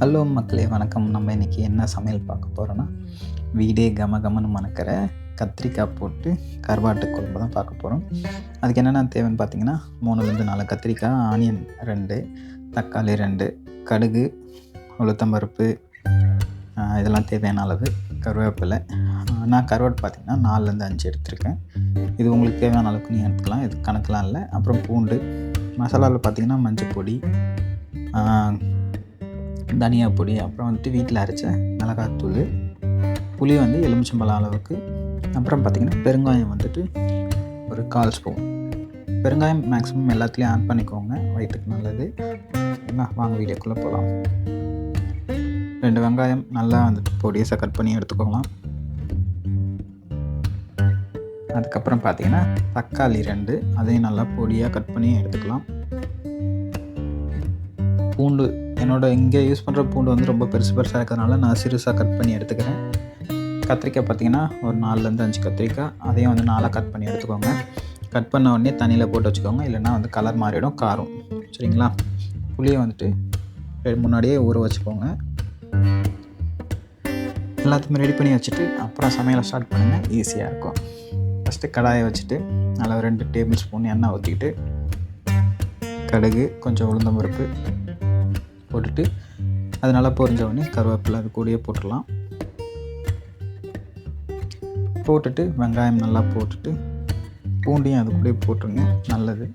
Hello மக்களே, வணக்கம். நம்ம இன்றைக்கி என்ன சமையல் பார்க்க போகிறோன்னா, வீடே கமகமன்னு மணக்கிற கத்திரிக்காய் போட்டு கருவாட்டு குழம்பு தான் பார்க்க போகிறோம். அதுக்கு என்னென்ன தேவைன்னு பார்த்தீங்கன்னா, 3லேருந்து 4 கத்திரிக்காய், ஆனியன் 2, தக்காளி 2, கடுகு, உளுத்தம்பருப்பு, இதெல்லாம் தேவையான அளவு, கருவேப்பிலை. நான் கருவாட்டு பார்த்திங்கன்னா 4லேருந்து 5 எடுத்திருக்கேன். இது உங்களுக்கு தேவையான அளவுக்கு நீங்கள் எடுத்துக்கலாம், இது கணக்கெலாம் இல்லை. அப்புறம் பூண்டு, மசாலாவில் பார்த்திங்கன்னா மஞ்சள் பொடி, தனியா பொடி, அப்புறம் வந்துட்டு வீட்டில் அரைச்ச மிளகாத்தூள், புளி எலுமிச்சம்பழம் அளவுக்கு, அப்புறம் பார்த்திங்கன்னா பெருங்காயம் வந்துட்டு ஒரு 1/4 ஸ்பூன். பெருங்காயம் மேக்ஸிமம் எல்லாத்துலேயும் ஆட் பண்ணிக்கோங்க, வயிற்றுக்கு நல்லது. என்ன, வாங்க வீடியோக்குள்ளே போகலாம். 2 வெங்காயம் நல்லா வந்துட்டு பொடியாக கட் பண்ணி எடுத்துக்கோங்களாம். அதுக்கப்புறம் பார்த்திங்கன்னா தக்காளி 2, அதையும் நல்லா பொடியாக கட் பண்ணி எடுத்துக்கலாம். பூண்டு, இங்கே யூஸ் பண்ணுற பூண்டு ரொம்ப பெருசாக இருக்கிறதுனால நான் சிறுசாக கட் பண்ணி எடுத்துக்கிறேன். கத்திரிக்காய் பார்த்திங்கன்னா ஒரு 4லேருந்து 5 கத்திரிக்காய், அதையும் 4ஆக கட் பண்ணி எடுத்துக்கோங்க. கட் பண்ண உடனே தண்ணியில் போட்டு வச்சுக்கோங்க, இல்லைனா கலர் மாறிடும், காரம். சரிங்களா? புளியை முன்னாடியே ஊற வச்சுக்கோங்க. எல்லாத்தையுமே ரெடி பண்ணி வச்சுட்டு அப்புறம் சமையலை ஸ்டார்ட் பண்ணுங்கள், ஈஸியாக இருக்கும். ஃபஸ்ட்டு கடாயை வச்சுட்டு நல்லா 2 டேபிள் ஸ்பூன் எண்ணெய் ஊற்றிக்கிட்டு, கடுகு, கொஞ்சம் உளுந்தம்பருப்பு போட்டுட்டு, அது நல்லா பொரிஞ்ச உடனே கருவேப்பிலை அது கூடயே போட்டுடலாம். போட்டுட்டு வெங்காயம் நல்லா போட்டுட்டு பூண்டையும் அது கூடயே போட்டுருங்க, நல்லது.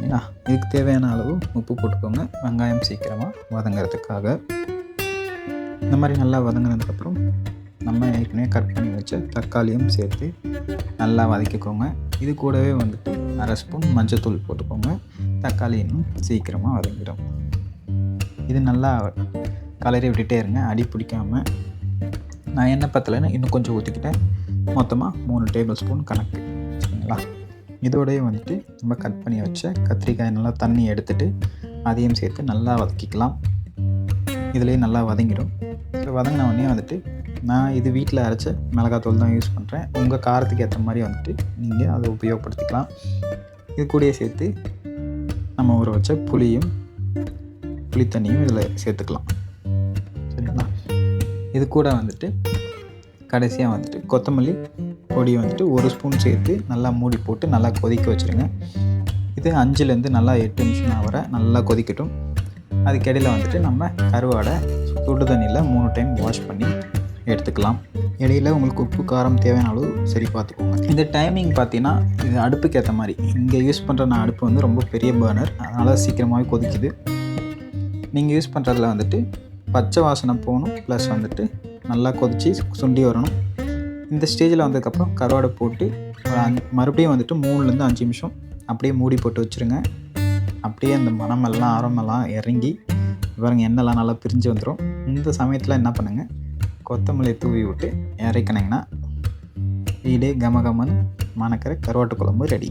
ஏன்னா இதுக்கு தேவையான அளவு உப்பு போட்டுக்கோங்க, வெங்காயம் சீக்கிரமாக வதங்கிறதுக்காக. இந்த மாதிரி நல்லா வதங்கினதுக்கப்புறம் நம்ம ஏற்கனவே கட் பண்ணி வச்ச தக்காளியும் சேர்த்து நல்லா வதக்கிக்கோங்க. இது கூடவே 1/2 ஸ்பூன் மஞ்சத்தூள் போட்டுக்கோங்க, தக்காளி இன்னும் சீக்கிரமாக வதங்கிடும். இது நல்லா கலரி விட்டுட்டே இருங்க, அடி பிடிக்காமல். நான் எண்ணெய் பத்தலைன்னு இன்னும் கொஞ்சம் ஊற்றிக்கிட்டேன், மொத்தமாக 3 டேபிள் ஸ்பூன் கணக்கு. சரிங்களா? இதோடய நம்ம கட் பண்ணி வச்ச கத்திரிக்காய் நல்லா தண்ணி எடுத்துகிட்டு அதையும் சேர்த்து நல்லா வதக்கிக்கலாம். இதுலேயே நல்லா வதங்கிடும். வதங்கின உடனே நான் இது வீட்டில் அரைச்ச மிளகாத்தூள் தான் யூஸ் பண்ணுறேன். உங்கள் காரத்துக்கு ஏற்ற மாதிரி நீங்கள் அதை உபயோகப்படுத்திக்கலாம். இது கூடயே சேர்த்து நம்ம ஊற வச்ச புளி தண்ணியும் இதில் சேர்த்துக்கலாம். சரிங்களா? இது கூட கடைசியாக கொத்தமல்லி பொடி 1 ஸ்பூன் சேர்த்து நல்லா மூடி போட்டு நல்லா கொதிக்க வச்சுருங்க. இது 5லேருந்து நல்லா 8 நிமிஷம் வரை நல்லா கொதிக்கட்டும். அதுக்கிடையில் நம்ம கருவாடை சுடு தண்ணியில் 3 டைம் வாஷ் பண்ணி எடுத்துக்கலாம். இடையில் உங்களுக்கு உப்பு காரம் தேவையான அளவு சரி பார்த்துக்கோங்க. இந்த டைமிங் பார்த்தீங்கன்னா இது அடுப்புக்கு ஏற்ற மாதிரி. இங்கே யூஸ் பண்ணுற நான் அடுப்பு ரொம்ப பெரிய பர்னர், அதனால் சீக்கிரமாகவே கொதிக்குது. நீங்கள் யூஸ் பண்ணுறதுல பச்சை வாசனை போகணும், ப்ளஸ் நல்லா கொதித்து சுண்டி வரணும். இந்த ஸ்டேஜில் வந்ததுக்கப்புறம் கருவாடை போட்டு மறுபடியும் 3லேருந்து 5 நிமிஷம் அப்படியே மூடி போட்டு வச்சுருங்க. அப்படியே அந்த மணமெல்லாம் ஆரமெல்லாம் இறங்கி எண்ணெய்லாம் நல்லா பிரிஞ்சு வந்துடும். இந்த சமயத்தில் என்ன பண்ணுங்கள், கொத்தமல்லி தூவி விட்டு இறக்கினீங்கன்னா வீடே கமகமன்னு மணக்கிற கருவாட்டு குழம்பு ரெடி.